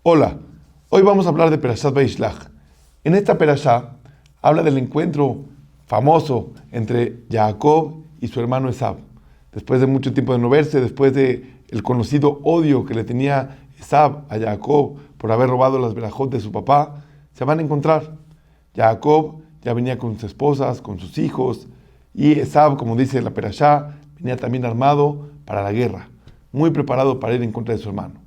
Hola, hoy vamos a hablar de Perashat Vaishlach. En esta Perashá habla del encuentro famoso entre Jacob y su hermano Esab. Después de mucho tiempo de no verse, después de el conocido odio que le tenía Esab a Jacob por haber robado las verajot de su papá, se van a encontrar. Jacob ya venía con sus esposas, con sus hijos, y Esab, como dice la Perashá, venía también armado para la guerra, muy preparado para ir en contra de su hermano.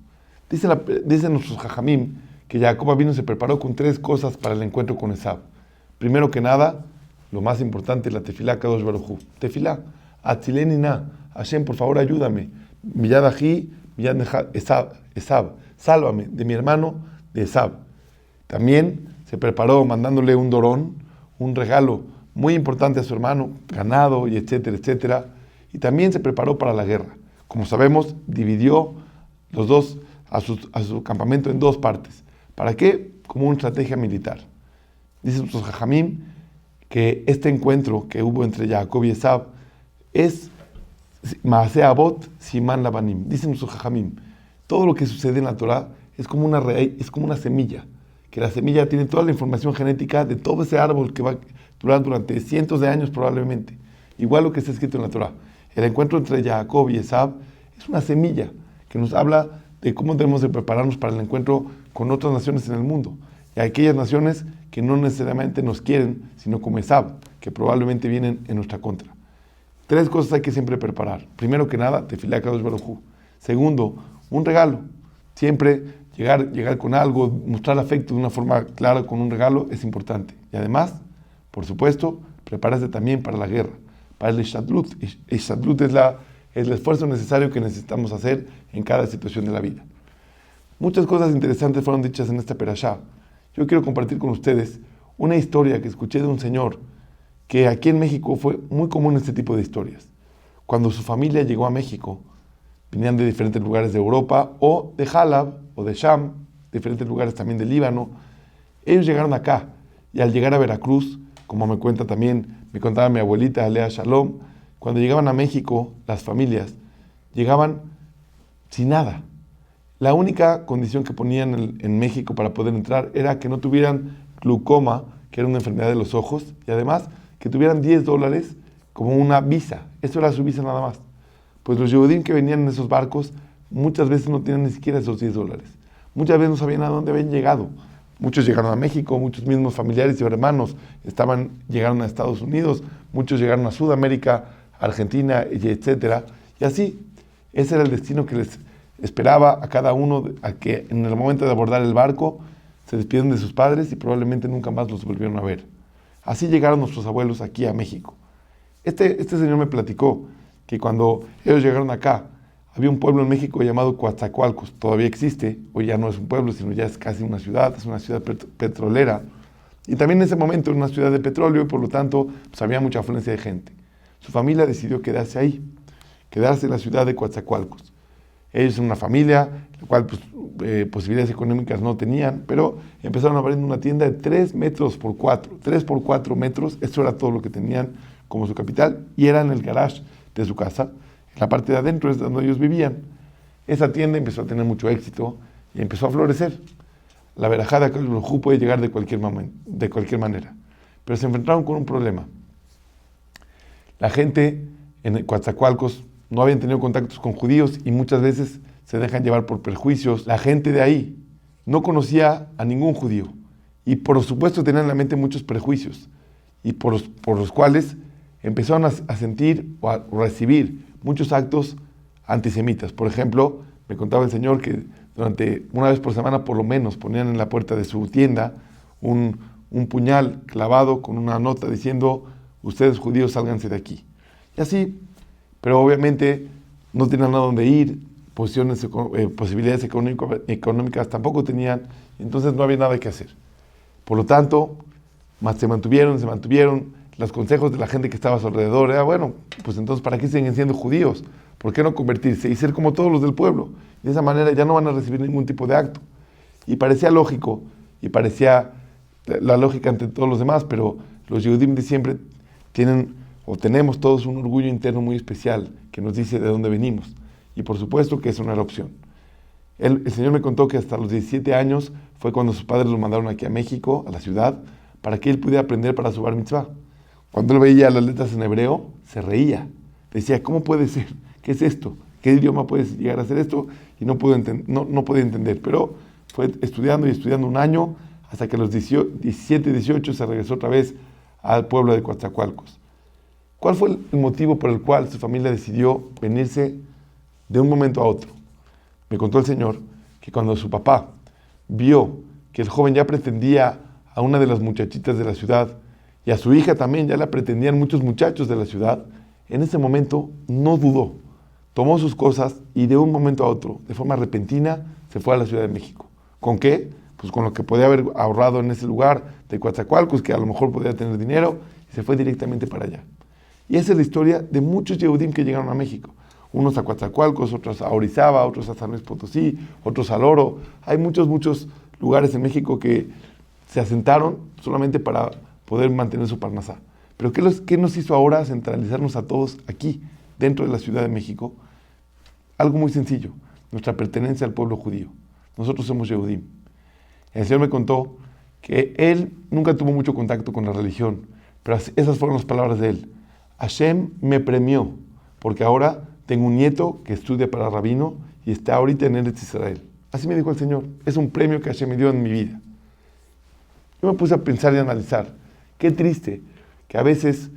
Dicen nuestros jajamim que Jacob vino y se preparó con tres cosas para el encuentro con Esab. Primero que nada, lo más importante, la tefilá Kadosh Baruj Hu. Tefilá, Atzileni na, Hashem, por favor ayúdame. Miyad ají, miyad Esab, sálvame de mi hermano, de Esab. También se preparó mandándole un dorón, un regalo muy importante a su hermano, ganado y etcétera, etcétera. Y también se preparó para la guerra. Como sabemos, dividió los dos a su campamento en dos partes. ¿Para qué? Como una estrategia militar. Dicen nuestros jajamim que este encuentro que hubo entre Jacob y Esab es Maaseh Avot Siman Labanim. Dicen nuestros jajamim, todo lo que sucede en la Torah es como una raíz, es como una semilla, que la semilla tiene toda la información genética de todo ese árbol que va a durar durante cientos de años probablemente. Igual lo que está escrito en la Torah. El encuentro entre Jacob y Esab es una semilla que nos habla de cómo debemos de prepararnos para el encuentro con otras naciones en el mundo. Y aquellas naciones que no necesariamente nos quieren, sino como Esab, que probablemente vienen en nuestra contra. Tres cosas hay que siempre preparar. Primero que nada, tefilá Kadosh Baruj Hu. Segundo, un regalo. Siempre llegar con algo, mostrar afecto de una forma clara con un regalo es importante. Y además, por supuesto, prepararse también para la guerra, para el Ishtadlut. Ishtadlut es el esfuerzo necesario que necesitamos hacer en cada situación de la vida. Muchas cosas interesantes fueron dichas en esta perashá. Yo quiero compartir con ustedes una historia que escuché de un señor que aquí en México fue muy común este tipo de historias. Cuando su familia llegó a México, venían de diferentes lugares de Europa o de Halab o de Sham, diferentes lugares también del Líbano. Ellos llegaron acá y al llegar a Veracruz, como me contaba mi abuelita Alea Shalom, cuando llegaban a México, las familias llegaban sin nada. La única condición que ponían en México para poder entrar era que no tuvieran glaucoma, que era una enfermedad de los ojos, y además que tuvieran $10 como una visa. Eso era su visa nada más. Pues los yehudim que venían en esos barcos muchas veces no tenían ni siquiera esos $10. Muchas veces no sabían a dónde habían llegado. Muchos llegaron a México, muchos mismos familiares y hermanos llegaron a Estados Unidos, muchos llegaron a Sudamérica, Argentina, etcétera. Y así, ese era el destino que les esperaba a cada uno, a que en el momento de abordar el barco se despidieron de sus padres y probablemente nunca más los volvieron a ver. Así llegaron nuestros abuelos aquí a México. Este señor me platicó que cuando ellos llegaron acá, había un pueblo en México llamado Coatzacoalcos, todavía existe, hoy ya no es un pueblo, sino ya es casi una ciudad, es una ciudad petrolera. Y también en ese momento era una ciudad de petróleo y por lo tanto pues, había mucha afluencia de gente. Su familia decidió quedarse ahí, quedarse en la ciudad de Coatzacoalcos. Ellos son una familia, la cual posibilidades económicas no tenían, pero empezaron a abrir una tienda de 3 metros por 4, 3 por 4 metros, eso era todo lo que tenían como su capital, y era en el garage de su casa, en la parte de adentro es donde ellos vivían. Esa tienda empezó a tener mucho éxito y empezó a florecer. La verajada que puede llegar de cualquier manera, pero se enfrentaron con un problema. La gente en Coatzacoalcos no habían tenido contactos con judíos y muchas veces se dejan llevar por prejuicios. La gente de ahí no conocía a ningún judío y por supuesto tenían en la mente muchos prejuicios y por los cuales empezaron a sentir o a recibir muchos actos antisemitas. Por ejemplo, me contaba el señor que una vez por semana por lo menos ponían en la puerta de su tienda un puñal clavado con una nota diciendo: ustedes judíos sálganse de aquí. Y así, pero obviamente no tenían a dónde ir, posibilidades económicas tampoco tenían, entonces no había nada que hacer. Por lo tanto, se mantuvieron, los consejos de la gente que estaba a su alrededor era: bueno, pues entonces ¿para qué siguen siendo judíos? ¿Por qué no convertirse y ser como todos los del pueblo? De esa manera ya no van a recibir ningún tipo de acto. Y parecía lógico, y parecía la lógica ante todos los demás, pero los Yehudim de siempre tenemos todos un orgullo interno muy especial que nos dice de dónde venimos. Y por supuesto que eso no era opción. El Señor me contó que hasta los 17 años fue cuando sus padres lo mandaron aquí a México, a la ciudad, para que él pudiera aprender para su bar mitzvah. Cuando él veía las letras en hebreo, se reía. Decía, ¿cómo puede ser? ¿Qué es esto? ¿Qué idioma puede llegar a ser esto? Y no podía entender. Pero fue estudiando y estudiando un año, hasta que a los 17, 18 se regresó otra vez al pueblo de Coatzacoalcos. ¿Cuál fue el motivo por el cual su familia decidió venirse de un momento a otro? Me contó el Señor que cuando su papá vio que el joven ya pretendía a una de las muchachitas de la ciudad y a su hija también ya la pretendían muchos muchachos de la ciudad, en ese momento no dudó, tomó sus cosas y de un momento a otro, de forma repentina, se fue a la Ciudad de México. ¿Con qué? Pues con lo que podía haber ahorrado en ese lugar de Coatzacoalcos, que a lo mejor podía tener dinero, y se fue directamente para allá. Y esa es la historia de muchos Yehudim que llegaron a México. Unos a Coatzacoalcos, otros a Orizaba, otros a San Luis Potosí, otros al Oro. Hay muchos lugares en México que se asentaron solamente para poder mantener su parnasá. Pero ¿qué nos hizo ahora centralizarnos a todos aquí, dentro de la Ciudad de México? Algo muy sencillo, nuestra pertenencia al pueblo judío. Nosotros somos Yehudim. El Señor me contó que él nunca tuvo mucho contacto con la religión, pero esas fueron las palabras de él. Hashem me premió, porque ahora tengo un nieto que estudia para rabino y está ahorita en Eretz Israel. Así me dijo el Señor, es un premio que Hashem me dio en mi vida. Yo me puse a pensar y a analizar, qué triste que a veces,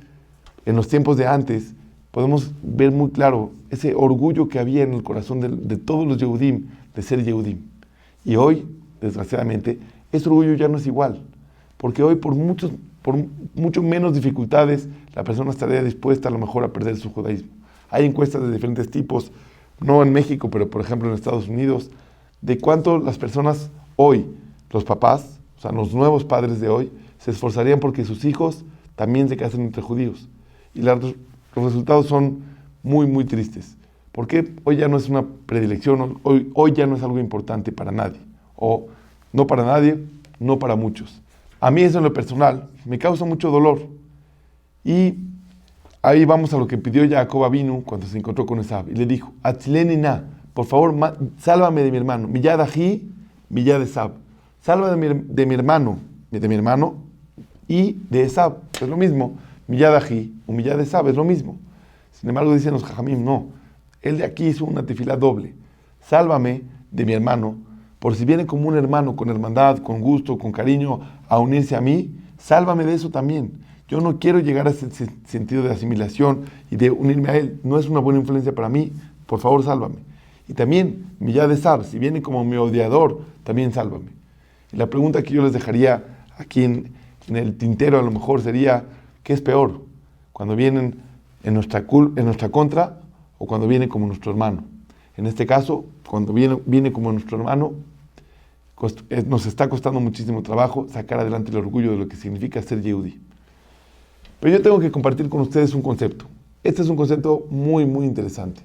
en los tiempos de antes, podemos ver muy claro ese orgullo que había en el corazón de todos los Yehudim, de ser Yehudim. Y hoy, desgraciadamente, ese orgullo ya no es igual, porque hoy por mucho menos dificultades, la persona estaría dispuesta a lo mejor a perder su judaísmo. Hay encuestas de diferentes tipos, no en México, pero por ejemplo en Estados Unidos, de cuánto las personas hoy, los papás, o sea, los nuevos padres de hoy, se esforzarían porque sus hijos también se casen entre judíos. Y los resultados son muy, muy tristes. Porque hoy ya no es una predilección, hoy ya no es algo importante para nadie. O no para nadie, no para muchos. A mí eso en lo personal me causa mucho dolor. Y ahí vamos a lo que pidió Jacob Avinu cuando se encontró con Esab. Y le dijo, Atzileni na, por favor, sálvame de mi hermano. Miyad ají, miyad Esab. Sálvame de mi hermano y de Esab. Es lo mismo. Miyad ají o miyad Esab es lo mismo. Sin embargo, dicen los jajamim, no. Él de aquí hizo una tefilá doble. Sálvame de mi hermano, por si viene como un hermano, con hermandad, con gusto, con cariño, a unirse a mí, sálvame de eso también. Yo no quiero llegar a ese sentido de asimilación y de unirme a él. No es una buena influencia para mí. Por favor, sálvame. Y también, Miyad Esab, si viene como mi odiador, también sálvame. Y la pregunta que yo les dejaría aquí en el tintero a lo mejor sería, ¿qué es peor? Cuando vienen en nuestra contra o cuando viene como nuestro hermano. En este caso, cuando viene como nuestro hermano, nos está costando muchísimo trabajo sacar adelante el orgullo de lo que significa ser Yehudi. Pero yo tengo que compartir con ustedes un concepto. Este es un concepto muy, muy interesante.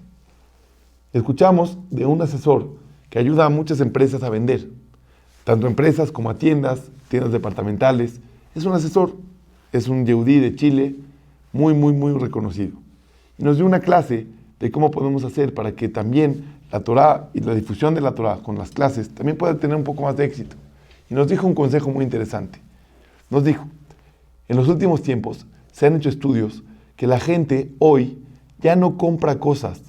Escuchamos de un asesor que ayuda a muchas empresas a vender, tanto empresas como a tiendas departamentales. Es un asesor, es un Yehudí de Chile, muy, muy, muy reconocido. Y nos dio una clase de cómo podemos hacer para que también la Torá y la difusión de la Torá con las clases también pueda tener un poco más de éxito. Y nos dijo un consejo muy interesante. Nos dijo, en los últimos tiempos se han hecho estudios que la gente hoy ya no compra cosas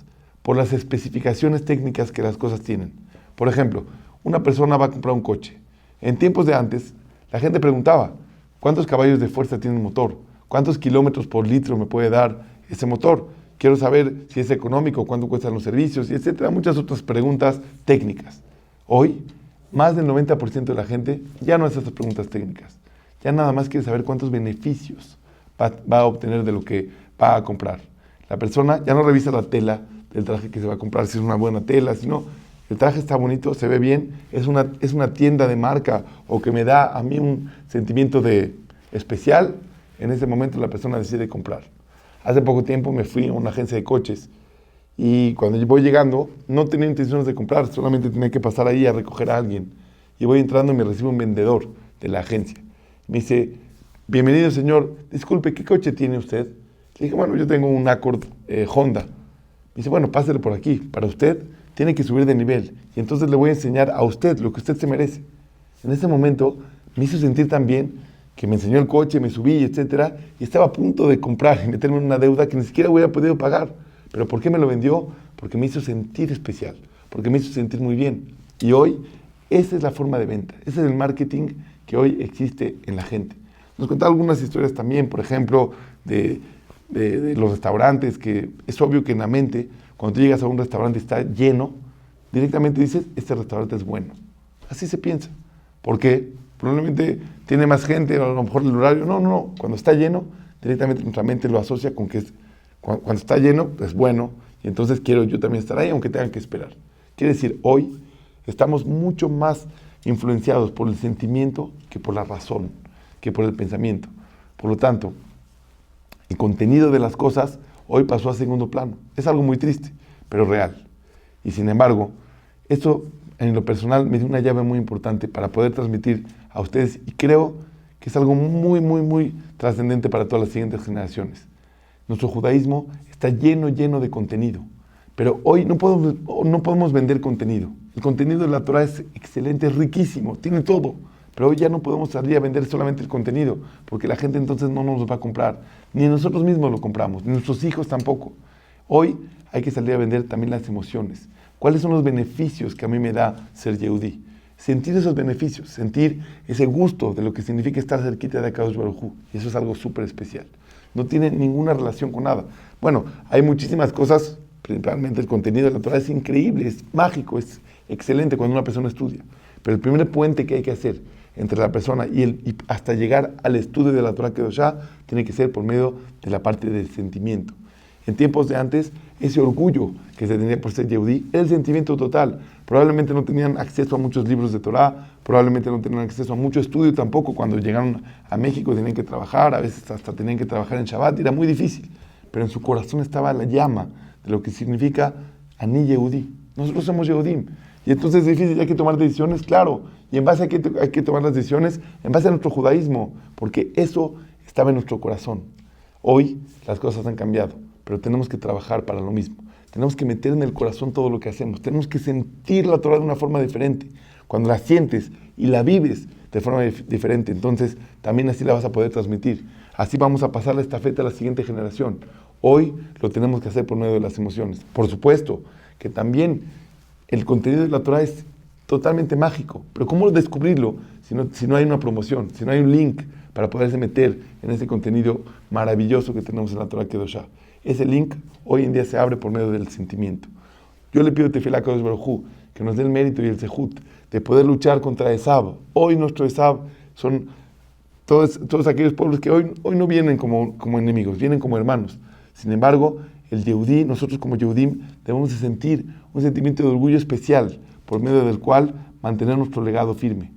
por las especificaciones técnicas que las cosas tienen. Por ejemplo, una persona va a comprar un coche. En tiempos de antes, la gente preguntaba, ¿cuántos caballos de fuerza tiene el motor? ¿Cuántos kilómetros por litro me puede dar ese motor? Quiero saber si es económico, cuánto cuestan los servicios, y etcétera. Muchas otras preguntas técnicas. Hoy, más del 90% de la gente ya no hace esas preguntas técnicas. Ya nada más quiere saber cuántos beneficios va a obtener de lo que va a comprar. La persona ya no revisa la tela del traje que se va a comprar, si es una buena tela, sino el traje está bonito, se ve bien, es una tienda de marca o que me da a mí un sentimiento de especial. En ese momento la persona decide comprar. Hace poco tiempo me fui a una agencia de coches y cuando voy llegando no tenía intenciones de comprar, solamente tenía que pasar ahí a recoger a alguien. Y voy entrando y me recibe un vendedor de la agencia. Me dice, bienvenido señor, disculpe, ¿qué coche tiene usted? Le dije, bueno, yo tengo un Accord Honda. Me dice, bueno, pásele por aquí, para usted tiene que subir de nivel. Y entonces le voy a enseñar a usted lo que usted se merece. En ese momento me hizo sentir tan bien que me enseñó el coche, me subí, etcétera, y estaba a punto de comprar y meterme en una deuda que ni siquiera hubiera podido pagar. ¿Pero por qué me lo vendió? Porque me hizo sentir especial, porque me hizo sentir muy bien. Y hoy, esa es la forma de venta, ese es el marketing que hoy existe en la gente. Nos contaba algunas historias también, por ejemplo, de los restaurantes, que es obvio que en la mente, cuando tú llegas a un restaurante y está lleno, directamente dices, este restaurante es bueno. Así se piensa. ¿Por qué? Probablemente tiene más gente, a lo mejor el horario. No. Cuando está lleno, directamente nuestra mente lo asocia con que cuando está lleno, es bueno, y entonces quiero yo también estar ahí, aunque tengan que esperar. Quiere decir, hoy estamos mucho más influenciados por el sentimiento que por la razón, que por el pensamiento. Por lo tanto, el contenido de las cosas hoy pasó a segundo plano. Es algo muy triste, pero real. Y sin embargo, esto en lo personal me dio una llave muy importante para poder transmitir a ustedes, y creo que es algo muy, muy, muy trascendente para todas las siguientes generaciones. Nuestro judaísmo está lleno de contenido, pero hoy no podemos vender contenido. El contenido de la Torah es excelente, es riquísimo, tiene todo, pero hoy ya no podemos salir a vender solamente el contenido, porque la gente entonces no nos lo va a comprar, ni nosotros mismos lo compramos, ni nuestros hijos tampoco. Hoy hay que salir a vender también las emociones. ¿Cuáles son los beneficios que a mí me da ser Yehudí? Sentir esos beneficios, sentir ese gusto de lo que significa estar cerquita de Akadosh Baruj Hu. Y eso es algo súper especial. No tiene ninguna relación con nada. Bueno, hay muchísimas cosas, principalmente el contenido de la Torah es increíble, es mágico, es excelente cuando una persona estudia. Pero el primer puente que hay que hacer entre la persona y hasta llegar al estudio de la Torah Kedoshá tiene que ser por medio de la parte del sentimiento. En tiempos de antes, ese orgullo que se tenía por ser Yehudí era el sentimiento total. Probablemente no tenían acceso a muchos libros de Torah, probablemente no tenían acceso a mucho estudio tampoco. Cuando llegaron a México tenían que trabajar, a veces hasta tenían que trabajar en Shabbat, era muy difícil. Pero en su corazón estaba la llama de lo que significa Ani Yehudí. Nosotros somos Yehudim. Y entonces es difícil, hay que tomar decisiones, claro. Y en base a que hay que tomar las decisiones, en base a nuestro judaísmo, porque eso estaba en nuestro corazón. Hoy las cosas han cambiado, pero tenemos que trabajar para lo mismo. Tenemos que meter en el corazón todo lo que hacemos. Tenemos que sentir la Torah de una forma diferente. Cuando la sientes y la vives de forma diferente, entonces también así la vas a poder transmitir. Así vamos a pasar la estafeta a la siguiente generación. Hoy lo tenemos que hacer por medio de las emociones. Por supuesto que también el contenido de la Torah es totalmente mágico. Pero ¿cómo descubrirlo si no hay una promoción, si no hay un link para poderse meter en ese contenido maravilloso que tenemos en la Torah Kedoshá? Ese link hoy en día se abre por medio del sentimiento. Yo le pido a Tefilá Kadosh Baruj Hu que nos dé el mérito y el zehut de poder luchar contra Esab. Hoy nuestro Esab son todos aquellos pueblos que hoy no vienen como enemigos, vienen como hermanos. Sin embargo, el Yehudí, nosotros como Yehudim, debemos de sentir un sentimiento de orgullo especial, por medio del cual mantener nuestro legado firme,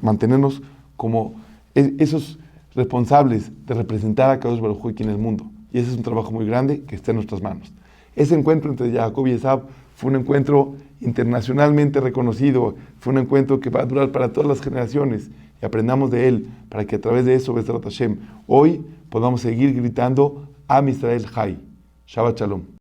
mantenernos como esos responsables de representar a Kadosh Baruj Hu aquí en el mundo. Y ese es un trabajo muy grande que está en nuestras manos. Ese encuentro entre Jacob y Esab fue un encuentro internacionalmente reconocido, fue un encuentro que va a durar para todas las generaciones, y aprendamos de él para que a través de eso, Bezrat Hashem, hoy podamos seguir gritando Am Israel Chai. Shabbat Shalom.